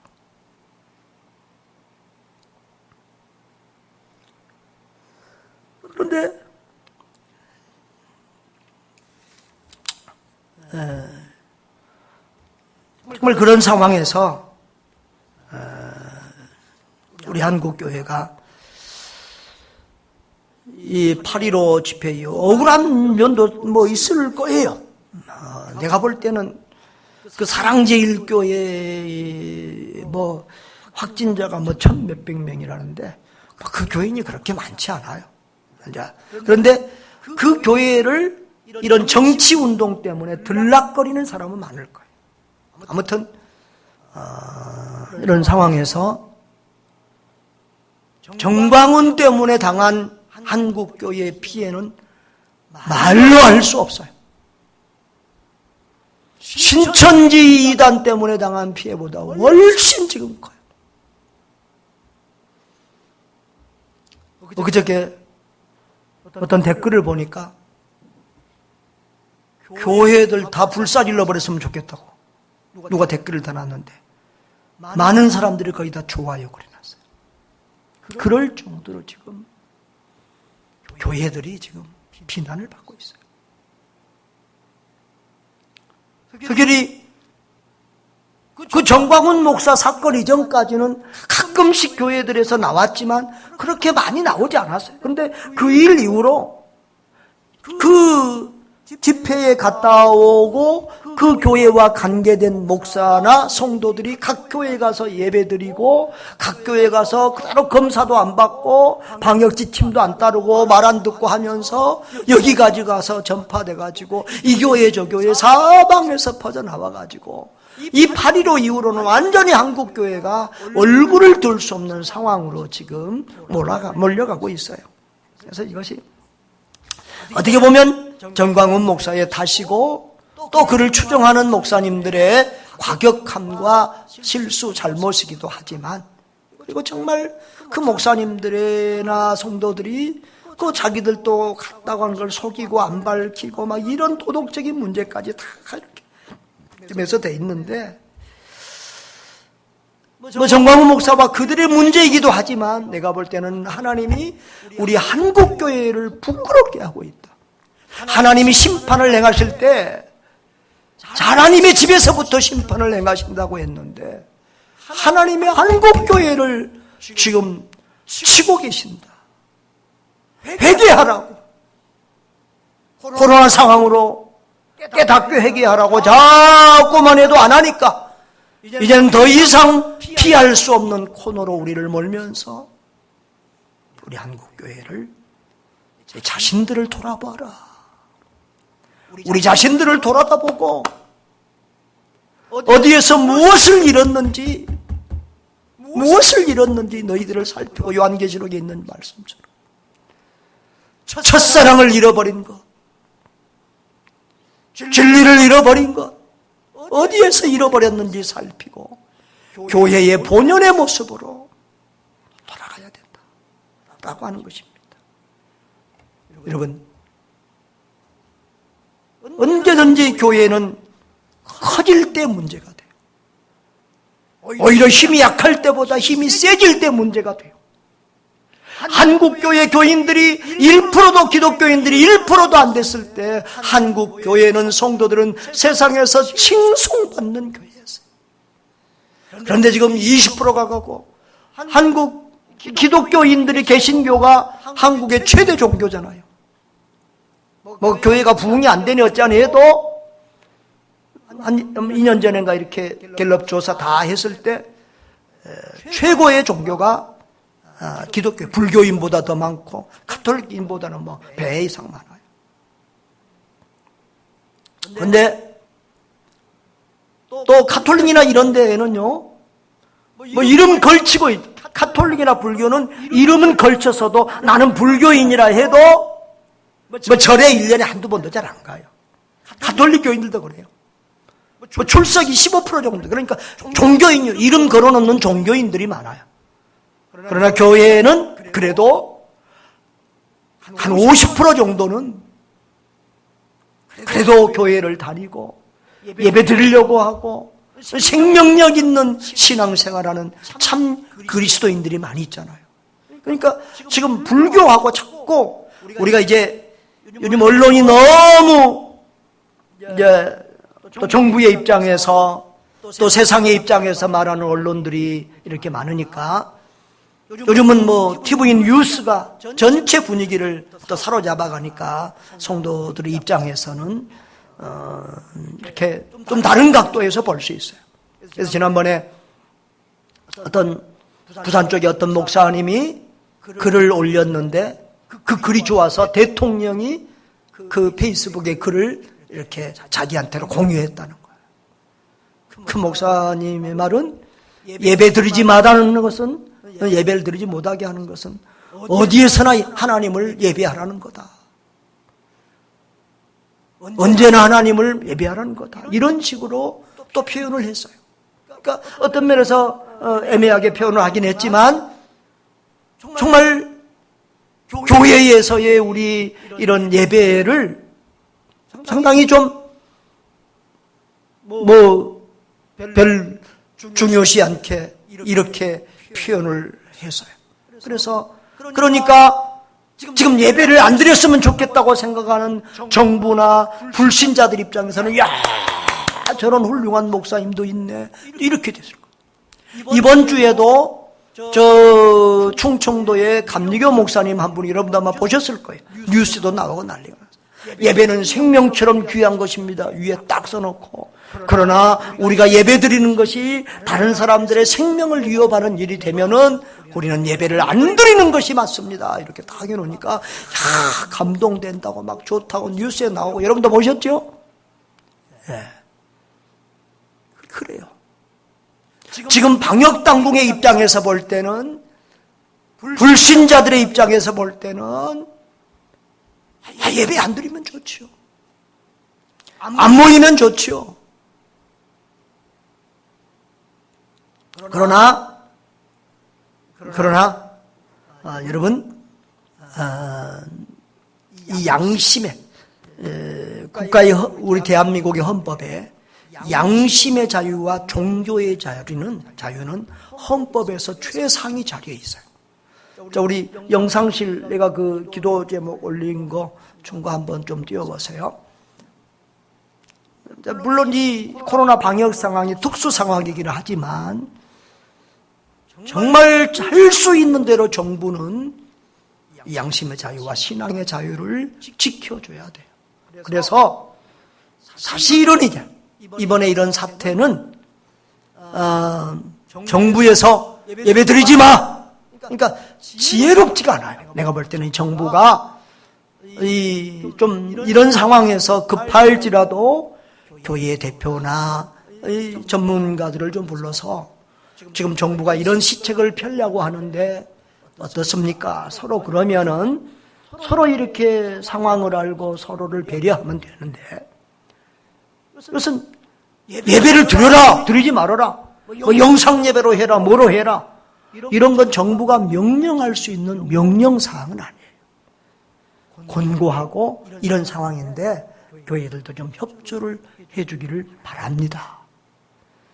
그런데 정말 그런 상황에서 우리 한국교회가 이 8.15 집회에 억울한 면도 있을 거예요. 내가 볼 때는 그 사랑제일교회 확진자가 1,000 몇백 명이라는데 그 교인이 그렇게 많지 않아요. 그런데 그 교회를 이런 정치운동 때문에 들락거리는 사람은 많을 거예요. 아무튼 이런 상황에서 정광훈 때문에 당한 한국교회의 피해는 말로 할 수 없어요. 신천지 이단 때문에 당한 피해보다 훨씬 지금 커요. 그저께 어떤 댓글을 보니까 교회들 다 불사질러 버렸으면 좋겠다고 누가 댓글을 달았는데 많은 사람들이 거의 다 좋아요 그래놨어요. 그럴 정도로 지금 교회들이 지금 비난을 받고 있어요. 특별히 그 정광훈 목사 사건 이전까지는 가끔씩 교회들에서 나왔지만 그렇게 많이 나오지 않았어요. 그런데 그 일 이후로 그 집회에 갔다 오고 그 교회와 관계된 목사나 성도들이 각 교회에 가서 예배드리고 각 교회에 가서 그대로 검사도 안 받고 방역 지침도 안 따르고 말 안 듣고 하면서 여기까지 가서 전파돼가지고 이 교회 저 교회 사방에서 퍼져나와가지고 이 8.15 이후로는 완전히 한국교회가 얼굴을 들 수 없는 상황으로 지금 몰려가고 있어요. 그래서 이것이 어떻게 보면 정광훈 목사의 탓이고 또 그를 추종하는 목사님들의 과격함과 실수, 잘못이기도 하지만 그리고 정말 그 목사님들이나 성도들이 그 자기들도 갔다고 하는 걸 속이고 안 밝히고 막 이런 도덕적인 문제까지 다 이렇게 점에서 돼 있는데 정광훈 목사와 그들의 문제이기도 하지만 내가 볼 때는 하나님이 우리 한국교회를 부끄럽게 하고 있다. 하나님이 심판을 행하실 때 하나님의 집에서부터 심판을 행하신다고 했는데 하나님의 한국교회를 지금 치고 계신다. 회개하라고. 코로나 상황으로 깨닫게 회개하라고 자꾸만 해도 안 하니까 이제는 더 이상 피할 수 없는 코너로 우리를 몰면서 우리 한국교회를 자신들을 돌아봐라. 우리 자신들을 돌아다보고 어디에서 무엇을 잃었는지 너희들을 살피고 요한계시록에 있는 말씀처럼 첫사랑을 잃어버린 것, 진리를 잃어버린 것, 어디에서 잃어버렸는지 살피고 교회의 본연의 모습으로 돌아가야 된다 라고 하는 것입니다. 여러분, 언제든지 교회는 커질 때 문제가 돼요. 오히려 힘이 약할 때보다 힘이 세질 때 문제가 돼요. 한국교회 교인들이 1%도 기독교인들이 1%도 안 됐을 때 한국교회는 성도들은 세상에서 칭송받는 교회였어요. 그런데 지금 20%가 가고 한국 기독교인들이 개신교가 한국의 최대 종교잖아요. 뭐 교회가 부흥이 안 되니 어쩌니 해도 한 2년 전인가 이렇게 갤럽 조사 다 했을 때 최고의 종교가 기독교, 불교인보다 더 많고 가톨릭인보다는 뭐 배 이상 많아요. 그런데 또 가톨릭이나 이런 데에는요, 뭐 이름 걸치고 가톨릭이나 불교는 이름은 걸쳐서도 나는 불교인이라 해도 뭐 절에 1년에 한두 번도 잘 안 가요. 가톨릭 교인들도 그래요. 뭐 출석이 15% 정도. 그러니까 종교인, 이름 걸어놓는 종교인들이 많아요. 그러나 교회는 그래도 한 50% 정도는 그래도 교회를 다니고 예배 드리려고 하고 생명력 있는 신앙생활하는 참 그리스도인들이 많이 있잖아요. 그러니까 지금 불교하고 자꾸 우리가 이제 요즘 언론이 너무 이제 또 정부의 입장에서 또 세상의 입장에서 말하는 언론들이 이렇게 많으니까 요즘은 뭐 TV 뉴스가 전체 분위기를 또 사로잡아 가니까 성도들의 입장에서는 이렇게 좀 다른 각도에서 볼 수 있어요. 그래서 지난번에 어떤 부산 쪽에 어떤 목사님이 글을 올렸는데 그 글이 좋아서 대통령이 그 페이스북에 글을 이렇게 자기한테로 공유했다는 거예요. 그 목사님의 말은 예배 드리지 말라는 것은, 예배를 드리지 못하게 하는 것은 어디에서나 하나님을 예배하라는 거다. 언제나 하나님을 예배하라는 거다. 이런 식으로 또 표현을 했어요. 그러니까 어떤 면에서 애매하게 표현을 하긴 했지만 정말 교회에서의 우리 이런 예배를 상당히 좀 별 중요시 않게 이렇게 표현을 했어요. 그래서 그러니까 지금 예배를 안 드렸으면 좋겠다고 생각하는 정부나 불신자들 입장에서는 야, 저런 훌륭한 목사님도 있네, 이렇게 됐을 거예요. 이번 주에도 저 충청도의 감리교 목사님 한 분이 여러분도 아마 보셨을 거예요. 뉴스도 나오고 난리가 났어요. 예배는 생명처럼 귀한 것입니다, 위에 딱 써놓고. 그러나 우리가 예배 드리는 것이 다른 사람들의 생명을 위협하는 일이 되면은 우리는 예배를 안 드리는 것이 맞습니다, 이렇게 딱 해놓으니까 야, 감동된다고 막 좋다고 뉴스에 나오고. 여러분도 보셨죠? 예. 그래요. 지금 방역당국의 입장에서 볼 때는, 불신자들의 입장에서 볼 때는 예배 안 드리면 좋죠. 안 모이면 좋죠. 그러나 여러분, 이 양심의 국가의, 우리 대한민국의 헌법에 양심의 자유와 종교의 자유는 헌법에서 최상위 자리에 있어요. 자, 우리 영상실 내가 그 기도 제목 올린 거 중고 한번 좀 띄워보세요. 자, 물론 이 코로나 방역 상황이 특수 상황이긴 하지만 정말 할 수 있는 대로 정부는 양심의 자유와 신앙의 자유를 지켜줘야 돼요. 그래서 사실은 이제 이번에 이런 사태는 정부에서 예배 드리지 마, 그러니까 지혜롭지가 않아요. 내가 볼 때는 정부가 좀 이런 상황에서 급할지라도 교회 대표나 전문가들을 좀 불러서 지금 정부가 이런 시책을 펴려고 하는데 어떻습니까? 서로 그러면은 서로 이렇게 상황을 알고 서로를 배려하면 되는데, 그것은 예배를 드려라, 드리지 말아라, 뭐 영상 예배로 해라, 뭐로 해라, 이런 건 정부가 명령할 수 있는 명령사항은 아니에요. 권고하고 이런 상황인데 교회들도 좀 협조를 해주기를 바랍니다.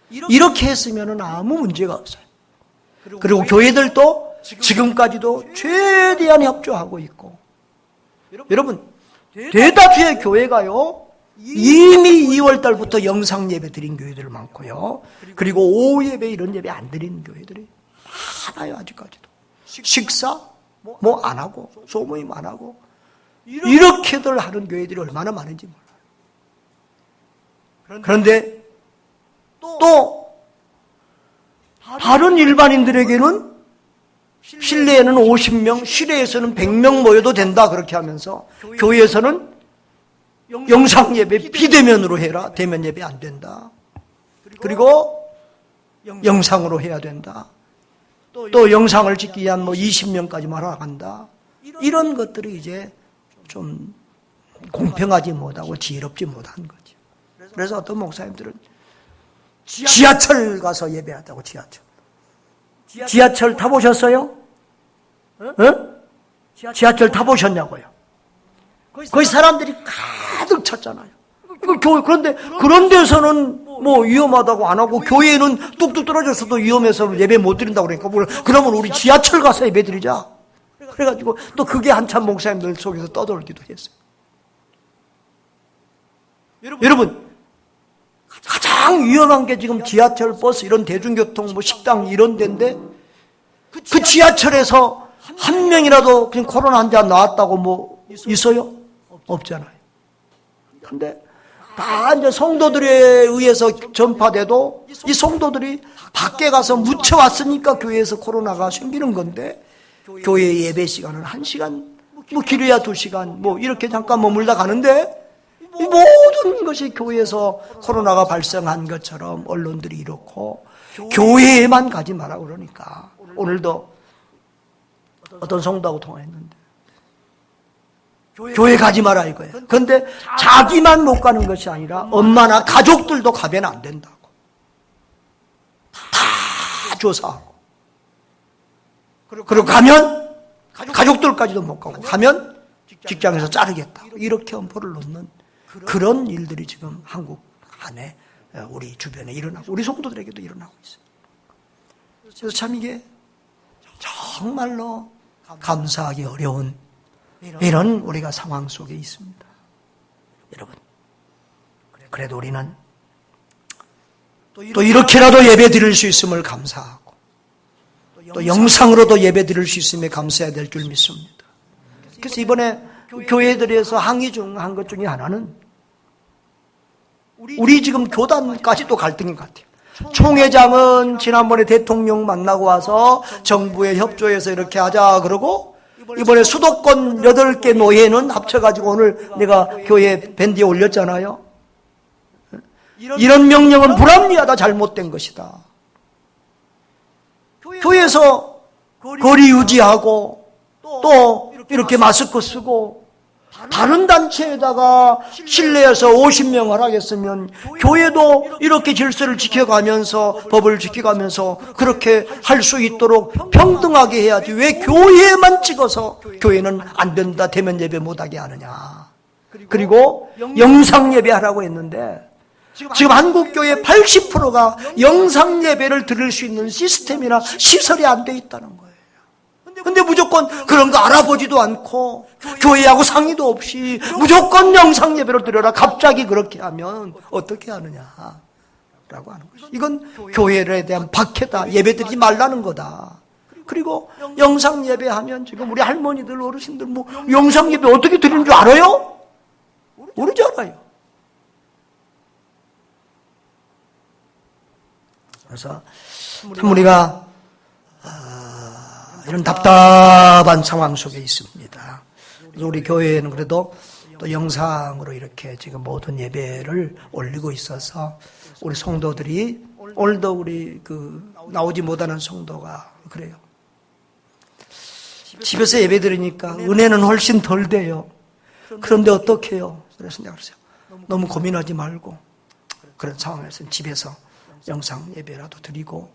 이렇게 했으면 아무 문제가 없어요. 그리고 교회들도 지금까지도 최대한 협조하고 있고, 여러분 대다수의 교회가요 이미 2월 달부터 영상 예배 드린 교회들 많고요, 그리고 오후 예배 이런 예배 안 드리는 교회들이 많아요. 아직까지도 식사 뭐 안 하고 소모임 안 하고 이렇게들 하는 교회들이 얼마나 많은지 몰라요. 그런데 또 다른 일반인들에게는 실내에는 50명, 실외에서는 100명 모여도 된다 그렇게 하면서 교회에서는 영상 예배 비대면으로 해라. 대면 예배 안 된다. 그리고 영상으로 해야 된다. 또 영상을 찍기 위한 20명까지만 나간다. 이런 것들이 이제 좀 공평하지 못하고 지혜롭지 못한 거죠. 그래서 어떤 목사님들은 지하철 가서 예배하다고. 지하철 타보셨어요? 지하철 타보셨냐고요? 거기 사람들이 가득 찼잖아요. 그런데 그런 데서는 뭐 위험하다고 안 하고, 교회는 뚝뚝 떨어졌어도 위험해서 예배 못 드린다고 그러니까 그러면 우리 지하철 가서 예배 드리자. 그래가지고 또 그게 한참 목사님들 속에서 떠돌기도 했어요. 여러분 가장 위험한 게 지금 지하철, 버스 이런 대중교통, 식당 이런 데인데, 그 지하철에서 한 명이라도 그냥 코로나 환자 나왔다고 있어요? 없잖아요. 근데 다 이제 성도들에 의해서 전파돼도 이 성도들이 밖에 가서 묻혀왔으니까 교회에서 코로나가 생기는 건데, 교회 예배 시간은 1시간, 길어야 2시간, 이렇게 잠깐 머물다 가는데, 이 모든 것이 교회에서 코로나가 발생한 것처럼 언론들이 이렇고, 교회에만 가지 마라 그러니까. 오늘도 어떤 성도하고 통화했는데 교회 가지 마라 이거예요. 그런데 자기만 못 가는 것이 아니라 엄마나 가족들도 가면 안 된다고. 다 조사하고. 그리고 가면 가족들까지도 못 가고, 가면 직장에서 자르겠다. 이렇게 엄포를 놓는 그런 일들이 지금 한국 안에 우리 주변에 일어나고, 우리 성도들에게도 일어나고 있어요. 그래서 참 이게 정말로 감사하기 어려운 이런 우리가 상황 속에 있습니다. 여러분, 그래도 우리는 또 이렇게라도 예배 드릴 수 있음을 감사하고, 또 영상으로도 예배 드릴 수 있음에 감사해야 될 줄 믿습니다. 그래서 이번에 교회들에서 항의 중 한 것 중에 하나는, 우리 지금 교단까지도 갈등인 것 같아요. 총회장은 지난번에 대통령 만나고 와서 정부에 협조해서 이렇게 하자 그러고, 이번에 수도권 8개 노회는 합쳐가지고 오늘 내가 교회 밴드에 올렸잖아요. 이런 명령은 불합리하다, 잘못된 것이다. 교회에서 거리 유지하고 또 이렇게 마스크 쓰고, 다른 단체에다가 실내에서 50명 하라겠으면 교회도 이렇게 질서를 지켜가면서, 법을 지켜가면서 그렇게 할 수 있도록 평등하게 해야지, 왜 교회만 찍어서 교회는 안 된다, 대면 예배 못하게 하느냐. 그리고 영상 예배 하라고 했는데, 지금 한국교회 80%가 영상 예배를 드릴 수 있는 시스템이나 시설이 안 돼 있다는 거예요. 근데 무조건 그런 거 알아보지도 않고 교회하고 상의도 없이 무조건 영상 예배로 드려라, 갑자기 그렇게 하면 어떻게 하느냐 라고 하는 거죠. 이건 교회에 대한 박해다, 예배 드리지 말라는 거다. 그리고 영상 예배하면 지금 우리 할머니들, 어르신들 영상 예배 어떻게 드리는 줄 알아요? 모르잖아요. 그래서 참 우리가 이런 답답한 상황 속에 있습니다. 그래서 우리 교회에는 그래도 또 영상으로 이렇게 지금 모든 예배를 올리고 있어서, 우리 성도들이 오늘도 우리 나오지 못하는 성도가 그래요. 집에서 예배 드리니까 은혜는 훨씬 덜 돼요. 그런데 어떻게 해요? 그래서 내가 그랬어요. 너무 고민하지 말고 그런 상황에서는 집에서 영상 예배라도 드리고,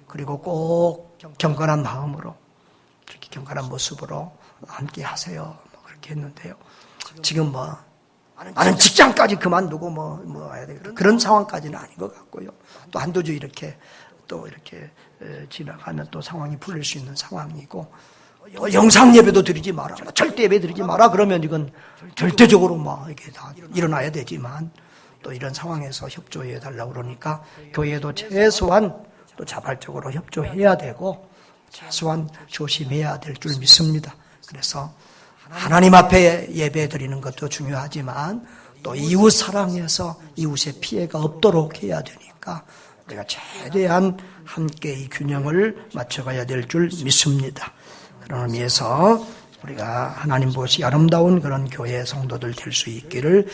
그리고 꼭 경건한 마음으로, 이렇게 경건한 모습으로 함께 하세요. 그렇게 했는데요. 지금 나는 직장까지 그만두고 뭐 해야 되겠다. 그런 상황까지는 아닌 것 같고요. 또 한두 주 이렇게 지나가면 또 상황이 풀릴 수 있는 상황이고, 영상 예배도 드리지 마라. 절대 예배 드리지 마라. 그러면 이건 절대적으로 막 이렇게 다 일어나야 되지만, 또 이런 상황에서 협조해 달라고 그러니까 교회도 최소한 또 자발적으로 협조해야 되고, 최소한 조심해야 될 줄 믿습니다. 그래서 하나님 앞에 예배 드리는 것도 중요하지만 또 이웃 사랑해서 이웃의 피해가 없도록 해야 되니까 우리가 최대한 함께 이 균형을 맞춰가야 될 줄 믿습니다. 그런 의미에서 우리가 하나님 보시 아름다운 그런 교회 성도들 될 수 있기를